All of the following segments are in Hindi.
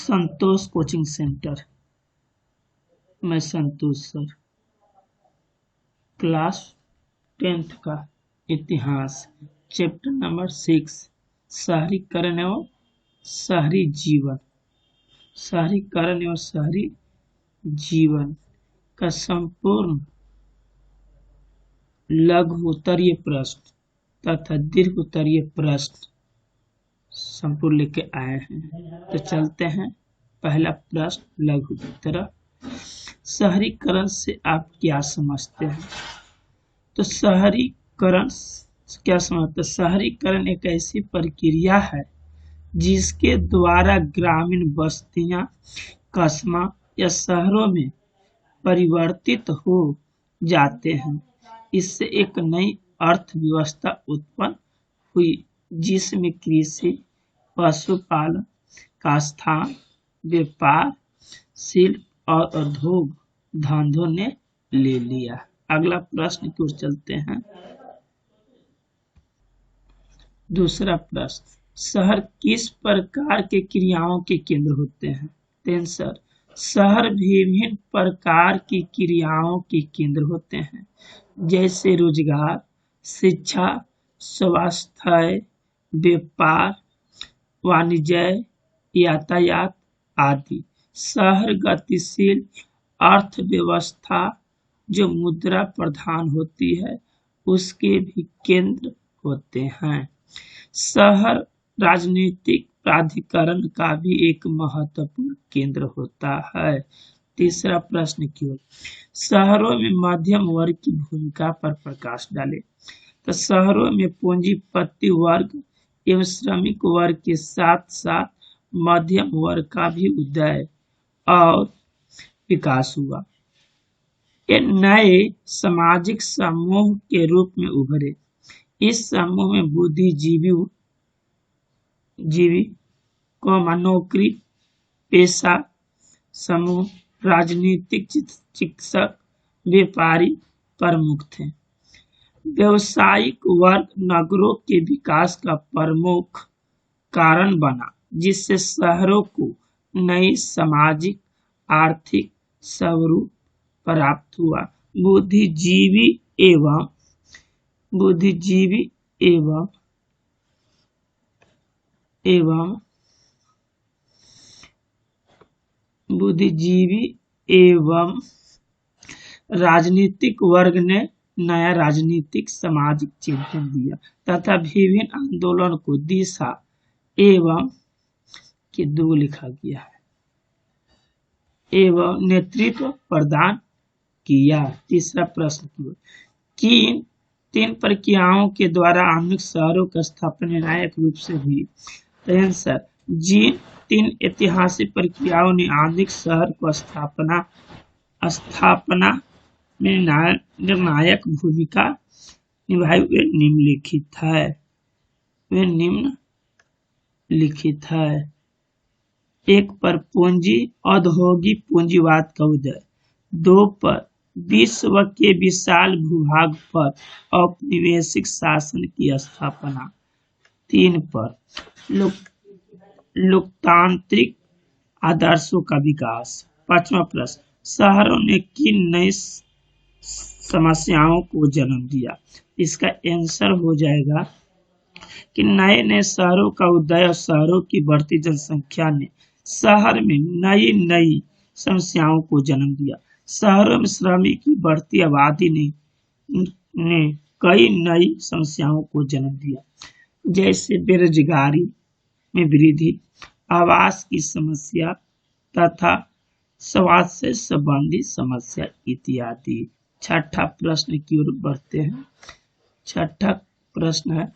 संतोष कोचिंग सेंटर। मैं संतोष सर। क्लास 10th का इतिहास, चैप्टर नंबर 6, शहरीकरण एवं शहरी जीवन। शहरीकरण एवं शहरी जीवन का संपूर्ण लघु उत्तरीय प्रश्न तथा दीर्घ उत्तरीय प्रश्न संपूर्ण लेके आए हैं। तो चलते हैं। पहला प्रश्न लघु उत्तर, शहरीकरण से आप क्या समझते हैं? तो शहरीकरण क्या समझते हैं? शहरीकरण एक ऐसी प्रक्रिया है जिसके द्वारा ग्रामीण बस्तियां कस्बा या शहरों में परिवर्तित हो जाते हैं। इससे एक नई अर्थव्यवस्था उत्पन्न हुई जिसमें कृषि, पशुपालन का स्थान व्यापार, शिल्प और उद्योग धंधों ने ले लिया। अगला प्रश्न की ओर चलते हैं। दूसरा प्रश्न, शहर किस प्रकार के क्रियाओं के केंद्र होते हैं? आंसर, शहर विभिन्न प्रकार की क्रियाओं के केंद्र होते हैं, जैसे रोजगार, शिक्षा, स्वास्थ्य, व्यापार, वाणिज्य, यातायात आदि। शहर गतिशील अर्थव्यवस्था जो मुद्रा प्रधान होती है उसके भी केंद्र होते हैं। शहर राजनीतिक प्राधिकरण का भी एक महत्वपूर्ण केंद्र होता है। तीसरा प्रश्न की ओर, शहरों में मध्यम वर्ग की भूमिका पर प्रकाश डालें। तो शहरों में पूंजीपति वर्ग एवं श्रमिक वर्ग के साथ साथ मध्यम वर्ग का भी उदय और विकास हुआ। ये नए सामाजिक समूह के रूप में उभरे। इस समूह में बुद्धिजीवी नौकरी पेशा समूह, राजनीतिक, चिकित्सक, व्यापारी प्रमुख थे। व्यावसायिक वर्ग नगरों के विकास का प्रमुख कारण बना, जिससे शहरों को नई सामाजिक आर्थिक स्वरूप प्राप्त हुआ। बुद्धिजीवी एवं राजनीतिक वर्ग ने नया राजनीतिक सामाजिक चिंतन दिया तथा विभिन्न आंदोलन को दिशा एवं के दो लिखा गया है एवं नेतृत्व प्रदान किया। तीसरा प्रश्न, किन तीन प्रक्रियाओं के द्वारा आधुनिक शहरों की स्थापना निर्णायक रूप से हुई? आंसर, जिन तीन ऐतिहासिक प्रक्रियाओं ने आधुनिक शहर को स्थापना में निर्णायक भूमिका निभाई वे निम्नलिखित है। एक पर औद्योगिक पूंजीवाद का उदय, 2 पर विश्व के विशाल भूभाग पर औपनिवेशिक शासन की स्थापना, 3 पर लोकतांत्रिक आदर्शों का विकास। 5वां प्रश्न, शहरों ने किन नई समस्याओं को जन्म दिया? इसका आंसर हो जाएगा कि नए शहरों का उदय और शहरों की बढ़ती जनसंख्या ने शहर में नई समस्याओं को जन्म दिया। शहरों में श्रमिक की बढ़ती आबादी ने कई नई समस्याओं को जन्म दिया, जैसे बेरोजगारी में वृद्धि, आवास की समस्या तथा स्वास्थ्य से संबंधित समस्या इत्यादि। छठा प्रश्न की ओर बढ़ते हैं। छठा प्रश्न है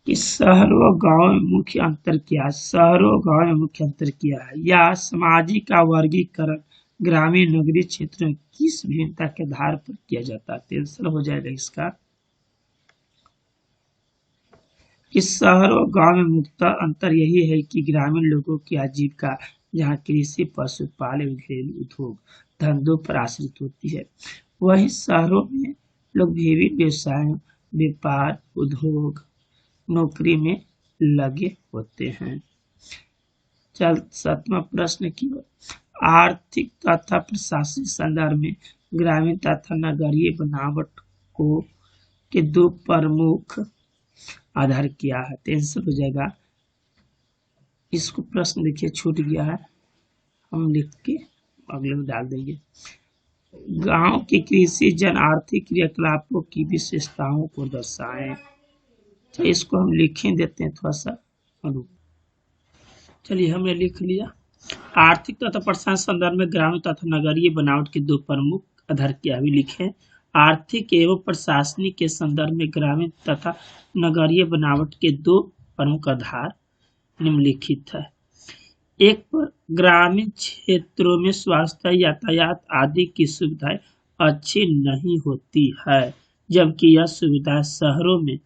कि शहरों गांव में मुख्य अंतर क्या है? शहरों गांव में मुख्य अंतर क्या है? या सामाजिक का वर्गीकरण ग्रामीण नगरीय क्षेत्रों में किस भिन्नता के आधार पर किया जाता है? आंसर हो जाएगा इसका कि शहरों गांव में मुख्य अंतर यही है कि ग्रामीण लोगों की आजीविका जहां कृषि, पशुपालन, घरेलू उद्योग धंधों पर आश्रित होती है, वहीं शहरों में लोग विभिन्न व्यवसायों, व्यापार, उद्योग, नौकरी में लगे होते हैं। चल 7वां प्रश्न की ओर। आर्थिक तथा प्रशासनिक संदर्भ में ग्रामीण तथा नगरीय बनावट को के दो प्रमुख आधार क्या है? तो आंसर हो जाएगा, इसको प्रश्न देखिए छूट गया है, हम लिख के अगले में डाल देंगे। गांव के कृषि जन आर्थिक क्रियाकलापों की विशेषताओं को दर्शाएं। तो इसको हम लिखें देते हैं थोड़ा सा अनुरूप। चलिए हमने लिख लिया। आर्थिक तथा प्रशासनिक संदर्भ में ग्रामीण तथा नगरीय बनावट के दो प्रमुख आधार क्या भी लिखे। आर्थिक एवं प्रशासनिक के संदर्भ में ग्रामीण तथा नगरीय बनावट के दो प्रमुख आधार निम्नलिखित है। एक पर ग्रामीण क्षेत्रों में स्वास्थ्य, यातायात आदि की सुविधाएं अच्छी नहीं होती है, जबकि ये सुविधाएं शहरों में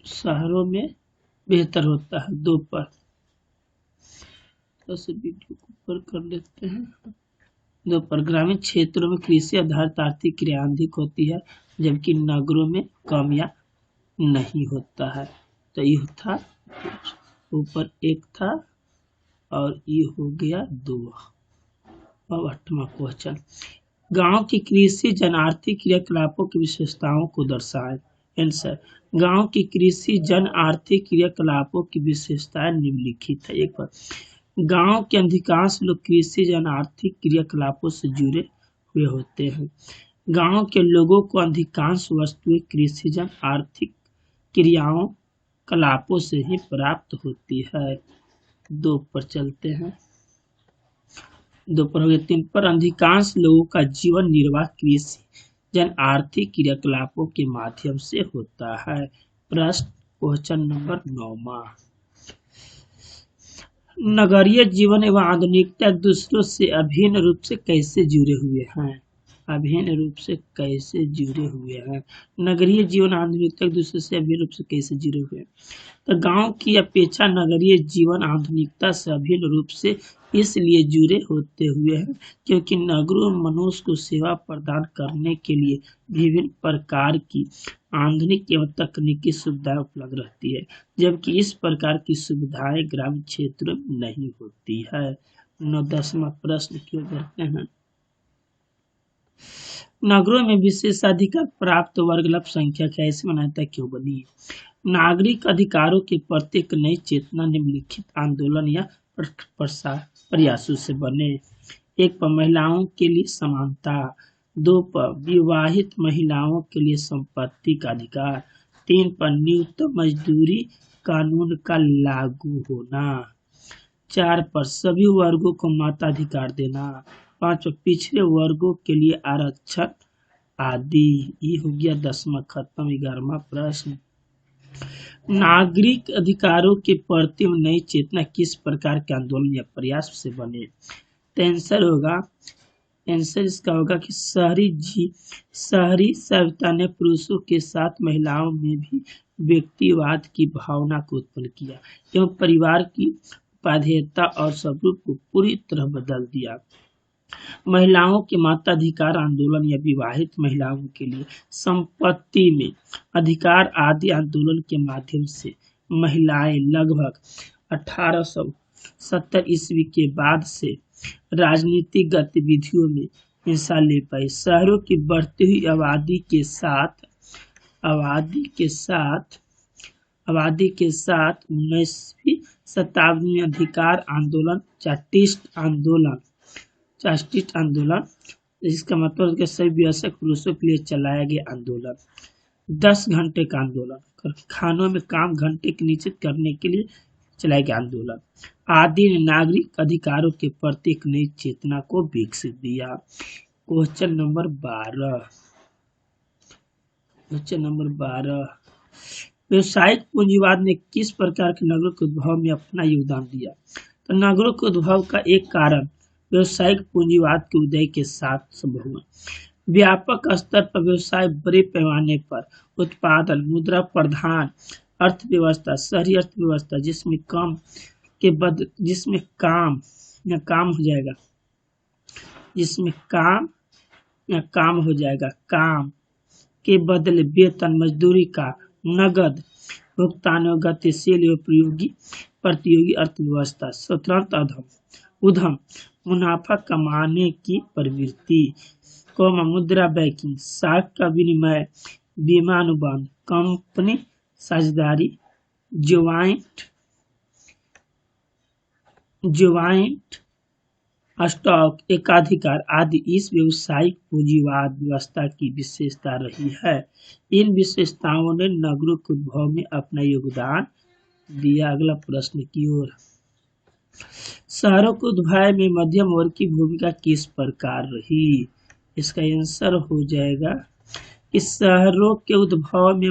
शहरों में बेहतर होता है। दो पर वीडियो को ऊपर कर लेते हैं। दो पर ग्रामीण क्षेत्रों में कृषि आधारित आर्थिक क्रिया अधिक होती है, जबकि नगरों में कम या नहीं होता है। तो ये था ऊपर एक था और ये हो गया 2। अब 8वां क्वेश्चन, गांव की कृषि जन आर्थिक क्रियाकलापों की विशेषताओं को दर्शाएं। आंसर, गांव की कृषि जन आर्थिक क्रियाकलापों की विशेषताएं निम्नलिखित है। एक पर गांव के अधिकांश लोग कृषि जन आर्थिक क्रियाकलापों से जुड़े हुए होते हैं। गांव के लोगों को अधिकांश वस्तुएं कृषि जन आर्थिक क्रियाओं कलापों से ही प्राप्त होती है। 2 पर चलते हैं। 2 पर हो गया। 3 पर अधिकांश लोगों का जीवन निर्वाह कृषि जन आर्थिक क्रियाकलापों के माध्यम से होता है। प्रश्न क्वेश्चन नंबर 9वां, नगरीय जीवन एवं आधुनिकता एक दूसरों से अभिन्न रूप से कैसे जुड़े हुए हैं? अभिन्न रूप से कैसे जुड़े हुए हैं? नगरीय जीवन आधुनिकता एक दूसरे से अभिन्न रूप से कैसे जुड़े हुए हैं? तो गांव की अपेक्षा नगरीय जीवन आधुनिकता से अभिन्न रूप से इसलिए जुड़े होते हुए हैं क्योंकि नगरों में मनुष्य को सेवा प्रदान करने के लिए विभिन्न प्रकार की आधुनिक एवं तकनीकी सुविधाएं उपलब्ध रहती है, जबकि इस प्रकार की सुविधाएं ग्रामीण क्षेत्रों में नहीं होती है। 10वां प्रश्न क्यों करते हैं? नगरों में विशेषाधिकार प्राप्त वर्ग लाभ संख्या कैसे मान्यता क्यों बनी? नागरिक अधिकारों के प्रति एक नई चेतना निम्नलिखित आंदोलन या प्रयासों से बने। 1 पर महिलाओं के लिए समानता, 2 पर विवाहित महिलाओं के लिए संपत्ति का अधिकार, 3 पर न्यूनतम मजदूरी कानून का लागू होना, 4 पर सभी वर्गों को मताधिकार देना, 5 पर पिछड़े वर्गों के लिए आरक्षण आदि। ये हो गया 10वां खत्म। 11वां प्रश्न, नागरिक अधिकारों के प्रति नई चेतना किस प्रकार के आंदोलन या प्रयास से बने? तो आंसर इसका होगा कि शहरी सभ्यता ने पुरुषों के साथ महिलाओं में भी व्यक्तिवाद की भावना को उत्पन्न किया एवं परिवार की उपाधेयता और स्वरूप को पूरी तरह बदल दिया। महिलाओं के मताधिकार आंदोलन या विवाहित महिलाओं के लिए संपत्ति में अधिकार आदि आंदोलन के माध्यम से महिलाएं लगभग 1870 ईस्वी के बाद से राजनीतिक गतिविधियों में हिस्सा ले पाई। शहरों की बढ़ती हुई आबादी के साथ 19वीं शताब्दी में अधिकार आंदोलन चार्टिस्ट आंदोलन, जिसका मतलब है कि सभी वयस्क पुरुषों के लिए चलाया गया आंदोलन, 10 घंटे का आंदोलन, खानों में काम घंटे के निश्चित करने के लिए चलाया गया आंदोलन आदि ने नागरिक अधिकारों के प्रति एक नई चेतना को विकसित दिया। क्वेश्चन नंबर 12, व्यवसायिक पूंजीवाद ने किस प्रकार के नगरों के उद्भव में अपना योगदान दिया? तो नगरों के उद्भव का एक कारण व्यवसायिक पूंजीवाद के उदय के साथ संभव हुआ। व्यापक स्तर पर व्यवसाय बड़े पैमाने पर उत्पादन, मुद्रा प्रधान अर्थव्यवस्था, शहरी अर्थव्यवस्था जिसमें कम के बदले, जिसमें काम या काम हो जाएगा, जिसमें काम या काम हो जाएगा, काम के बदले वेतन मजदूरी का नगद भुगतान और गतिशील एवं प्रतियोगी अर्थव्यवस्था, स्वतंत्र उद्यम, मुनाफा कमाने की प्रवृत्ति, मुद्रा बैंकिंग, साख का विनिमय, बीमा अनुबंध, कंपनी साझेदारी, ज्वाइंट स्टॉक, एकाधिकार आदि इस व्यावसायिक पूंजीवाद व्यवस्था की विशेषता रही है। इन विशेषताओं ने नगरों के उद्भव में अपना योगदान दिया। अगला प्रश्न की ओर। शहरों के उद्भव में मध्यम वर्ग की भूमिका किस प्रकार रही? इसका आंसर हो जाएगा कि शहरों के उद्भव में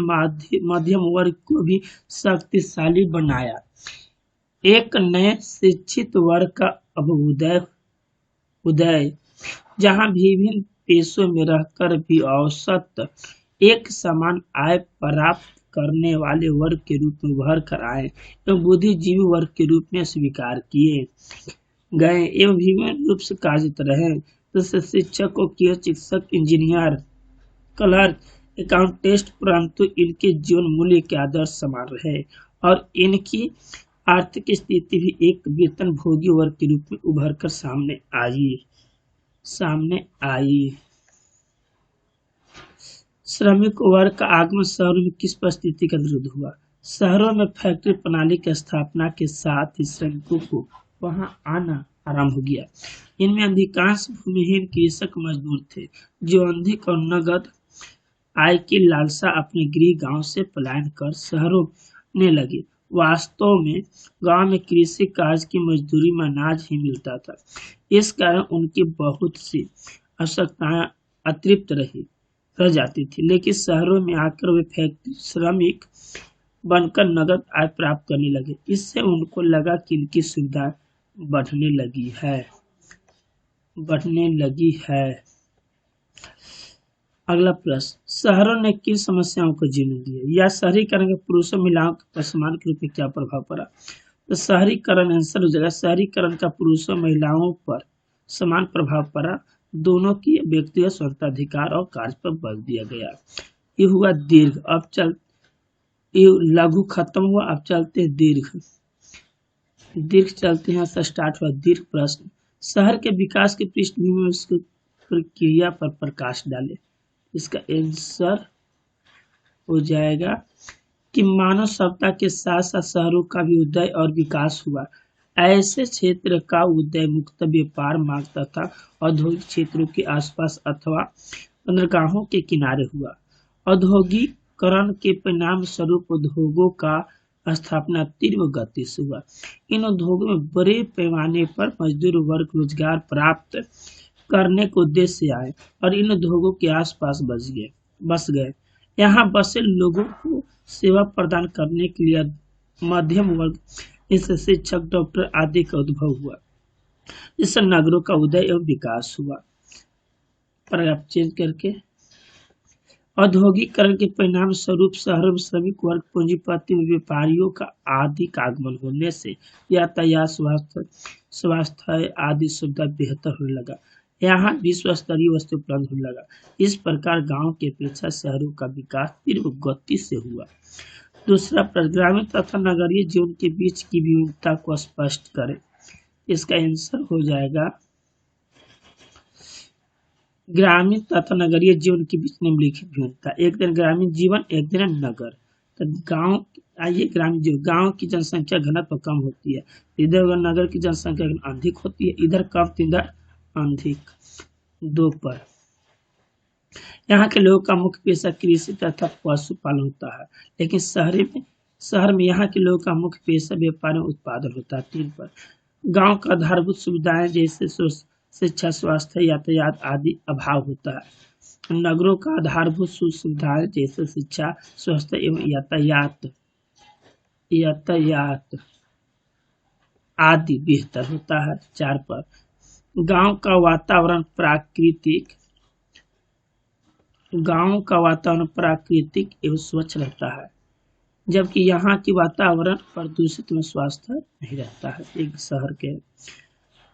मध्यम वर्ग को भी शक्तिशाली बनाया। एक नए शिक्षित वर्ग का उदय, जहां विभिन्न पेशों में रहकर भी औसत एक समान आय प्राप्त करने वाले वर्ग के रूप में उभर कर आए एवं बुद्धिजीवी वर्ग के रूप में स्वीकार किए गए एवं विभिन्न रूप से कार्यरत रहे, जैसे शिक्षक, वकील, चिकित्सक, इंजीनियर, क्लर्क, अकाउंटेंट, परंतु इनके जीवन मूल्य के आदर्श समान रहे और इनकी आर्थिक स्थिति भी एक वेतन भोगी वर्ग के रूप में उभर कर सामने आई। श्रमिक वर्ग का आगमन शहरों में किस परिस्थिति का विरुद्ध हुआ? शहरों में फैक्ट्री प्रणाली की स्थापना के साथ ही श्रमिकों को वहां आना आरंभ हो गया। इनमें अधिकांश भूमिहीन कृषक मजदूर थे जो अधिक और नगद आय की लालसा अपने गृह गांव से पलायन कर शहरों में लगे। वास्तव में गांव में कृषि कार्य की मजदूरी में अनाज ही मिलता था। इस कारण उनकी बहुत सी आवश्यकताएं अतृप्त रह जाती थी, लेकिन शहरों में आकर वे फैक्ट्री श्रमिक बनकर नगद आय प्राप्त करने लगे। इससे उनको लगा कि इनकी सुविधा बढ़ने लगी है। अगला प्रश्न, शहरों ने किन समस्याओं को जन्म दिया? या शहरीकरण के पुरुषों महिलाओं के समान के रूप में क्या प्रभाव पड़ा? तो शहरीकरण आंसर हो जाएगा, शहरीकरण का पुरुषों महिलाओं पर समान प्रभाव पड़ा। दोनों की व्यक्तिगत स्वतंत्राधिकार और कार्य पर बल दिया गया। ये हुआ दीर्घ। अब ये लघु खत्म हुआ, अब चलते हैं दीर्घ चलते हैं। स्टार्ट हुआ दीर्घ प्रश्न, शहर के विकास की पृष्ठभूमि में उसकी प्रक्रिया पर प्रकाश डाले। इसका आंसर हो जाएगा कि मानव सभ्यता के साथ साथ शहरों का भी उदय और विकास हुआ। ऐसे क्षेत्र का उदय मुख्यतः व्यापार मार्ग तथा औद्योगिक क्षेत्रों के आसपास अथवा बंदरगाहों के किनारे हुआ। औद्योगिकरण के परिणाम स्वरूप उद्योगों का स्थापना तीव्र गति से हुआ। इन उद्योगों में बड़े पैमाने पर मजदूर वर्ग रोजगार प्राप्त करने के उद्देश्य से आए और इन उद्योगों के आसपास बस गए। यहाँ बसे लोगों को सेवा प्रदान करने के लिए मध्यम वर्ग, जैसे शिक्षक, डॉक्टर आदि का उद्भव हुआ, जिससे नगरों का उदय एवं विकास हुआ। पैराग्राफ चेंज करके, औद्योगिकरण के परिणाम स्वरूप शहरों में श्रमिक वर्ग, पूंजीपति व्यापारियों का अधिक आगमन होने से यातायात, स्वास्थ्य आदि सुविधा बेहतर होने लगा। यहाँ विश्व स्तरीय वस्तु उपलब्ध होने लगा। इस प्रकार गांव की अपेक्षा शहरों का विकास तीव्र गति से हुआ। दूसरा प्रश्न, ग्रामीण तथा नगरीय जीवन के बीच की विभिन्नता को स्पष्ट करें। इसका आंसर हो जाएगा, ग्रामीण तथा नगरीय जीवन के बीच निम्नलिखित भिन्नता। एक दिन ग्रामीण जीवन, एक दिन नगर। तो गांव की जनसंख्या घनत्व कम होती है, इधर नगर की जनसंख्या अधिक होती है, इधर कम इधर अधिक। 2 पर यहाँ के लोगों का मुख्य पेशा कृषि तथा पशुपालन होता है, लेकिन शहर में यहाँ के लोगों का मुख्य पेशा व्यापार और उत्पादन होता है। 3 पर गांव का आधारभूत सुविधाएं जैसे शिक्षा, स्वास्थ्य, यातायात आदि अभाव होता है। नगरों का आधारभूत सुविधाएं जैसे शिक्षा, स्वास्थ्य एवं यातायात आदि बेहतर होता है। 4 पर गांव का वातावरण प्राकृतिक एवं स्वच्छ रहता है। जबकि यहाँ की वातावरण प्रदूषित में स्वास्थ्य नहीं रहता है। एक शहर के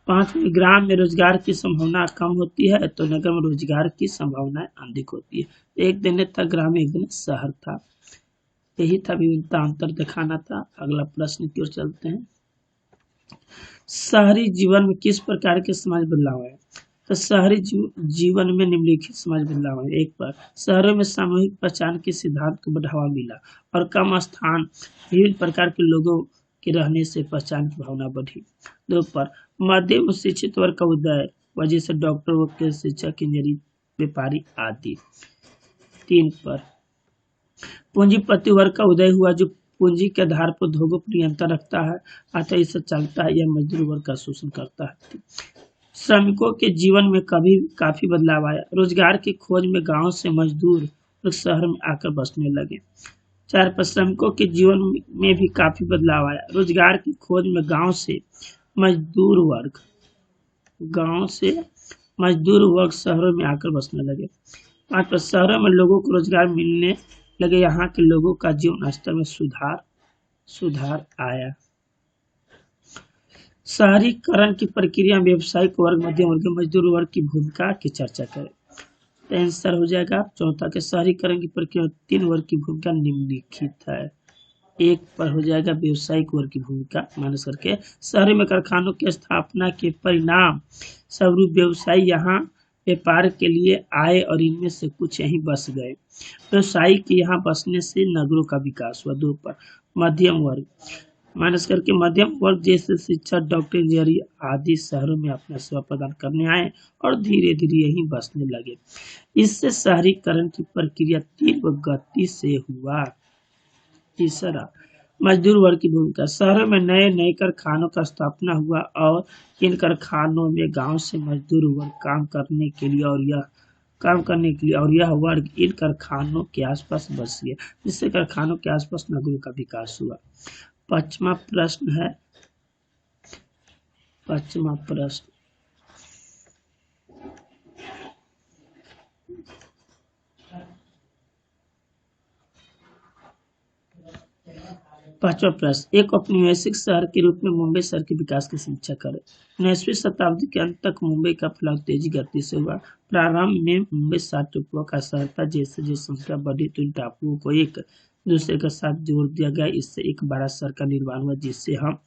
5 में ग्राम में रोजगार की संभावना कम होती है तो नगर में रोजगार की संभावना अधिक होती है। एक दिन था ग्राम, एक दिन शहर था। यही था विभिन्नता, अंतर दिखाना था। अगला प्रश्न की ओर चलते हैं। शहरी जीवन में किस प्रकार के समाज बदलाव है? तो शहरी जीवन में निम्नलिखित समाज बदलाव है। एक पर शहरों में सामूहिक पहचान के सिद्धांत को बढ़ावा मिला और कम स्थान विभिन्न प्रकार के लोगों के रहने से पहचान की भावना बढ़ी। 2 पर मध्यम शिक्षित वर्ग का उदय, वजह से डॉक्टर, वकील, शिक्षक, इंजीनियर, व्यापारी आदि। 3 पर पूंजीपति वर्ग का उदय हुआ जो पूंजी के आधार पर उद्योगों पर नियंत्रण रखता है, अतः इससे चलता है। यह मजदूर वर्ग का शोषण करता है। श्रमिकों के जीवन में काफी बदलाव आया। रोजगार की खोज में गांव से मजदूर लोग शहर में आकर बसने लगे। 4 पर श्रमिकों के जीवन में भी काफी बदलाव आया। रोजगार की खोज में गांव से मजदूर वर्ग शहरों में आकर बसने लगे। 5 पर शहरों में लोगों को रोजगार मिलने लगे। यहाँ के लोगों का जीवन स्तर में सुधार आया। शहरीकरण की प्रक्रिया में व्यावसायिक वर्ग, मध्यम वर्ग, मजदूर वर्ग की भूमिका की चर्चा करें। तो आंसर हो जाएगा 4 के शहरीकरण की प्रक्रिया में 3 वर्ग की भूमिका निम्नलिखित है। 1 पर हो जाएगा व्यावसायिक वर्ग की भूमिका माइनस करके। शहर में कारखानों की स्थापना के परिणाम स्वरूप व्यवसायी यहाँ व्यापार के लिए आए और इनमें से कुछ यहीं बस गए। व्यवसायी के यहाँ बसने से नगरों का विकास हुआ। 2 पर मध्यम वर्ग माइनस करके मध्यम वर्ग जैसे शिक्षक, डॉक्टर, इंजीनियर आदि शहरों में अपना सेवा प्रदान करने आए और धीरे धीरे यहीं बसने लगे। इससे शहरीकरण की प्रक्रिया तीव्र गति से हुआ। तीसरा मजदूर वर्ग की भूमिका। शहरों में नए कारखानों का स्थापना हुआ और इन कारखानों में गांव से मजदूर वर्ग काम करने के लिए और यह वर्ग इन कारखानों के आसपास बस गया, जिससे कारखानों के आसपास नगरों का विकास हुआ। पांचवा प्रश्न एक औपनिवेशिक शहर के रूप में मुंबई शहर के विकास की समीक्षा करें। 19वीं शताब्दी के अंत तक मुंबई का फैलाव तेजी गति से हुआ। प्रारंभ में मुंबई 7 टापुओं का शहर था। जैसे जैसे संख्या बढ़ी तो इन टापुओं को एक दूसरे के साथ जोड़ दिया गया। इससे एक बड़ा शहर का निर्माण हुआ जिससे हम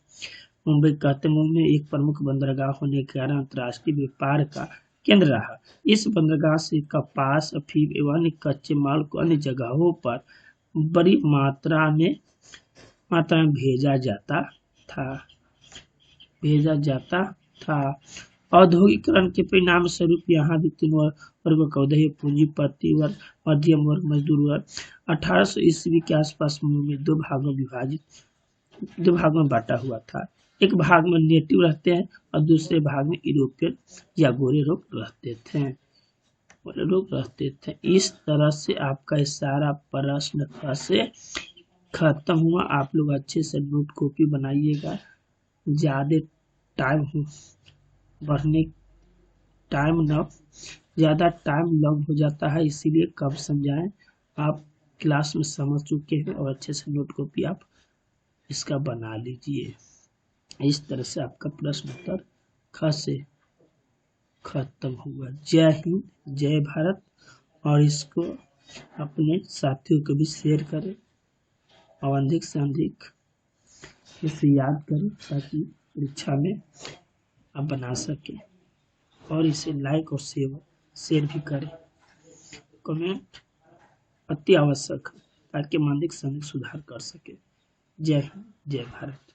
मुंबई कहते हैं। मुंबई एक प्रमुख बंदरगाह होने के कारण अंतर्राष्ट्रीय व्यापार का केंद्र रहा। इस बंदरगाह से कपास, अफीम एवं अन्य कच्चे माल को अन्य जगहों पर बड़ी मात्रा में भेजा जाता था। औद्योगिकरण के परिणाम स्वरूप यहाँ भी 3 वर्गों का उदय, पूंजीपति वर्ग, मध्यम वर्ग, मजदूर वर्ग। 1800 ईस्वी के आसपास मुंबई 2 भागों में बांटा हुआ था। एक भाग में नेटिव रहते हैं और दूसरे भाग में यूरोपियन या गोरे लोग रहते थे। इस तरह से आपका सारा प्रश्न से खत्म हुआ। आप लोग अच्छे से नोट कॉपी बनाइएगा। ज़्यादा ज़्यादा टाइम लॉग हो जाता है, इसीलिए कब समझाएं। आप क्लास में समझ चुके हैं और अच्छे से नोट कॉपी आप इसका बना लीजिए। इस तरह से आपका प्रश्न उत्तर ख से खत्म हुआ। जय हिंद, जय भारत। और इसको अपने साथियों को भी शेयर करें और अधिक से अधिक इसे याद करें ताकि परीक्षा में आप बना सकें। और इसे लाइक और शेयर भी करें। कमेंट अति आवश्यक है ताकि हम अधिक से अधिक सुधार कर सके। जय हिंद, जय भारत।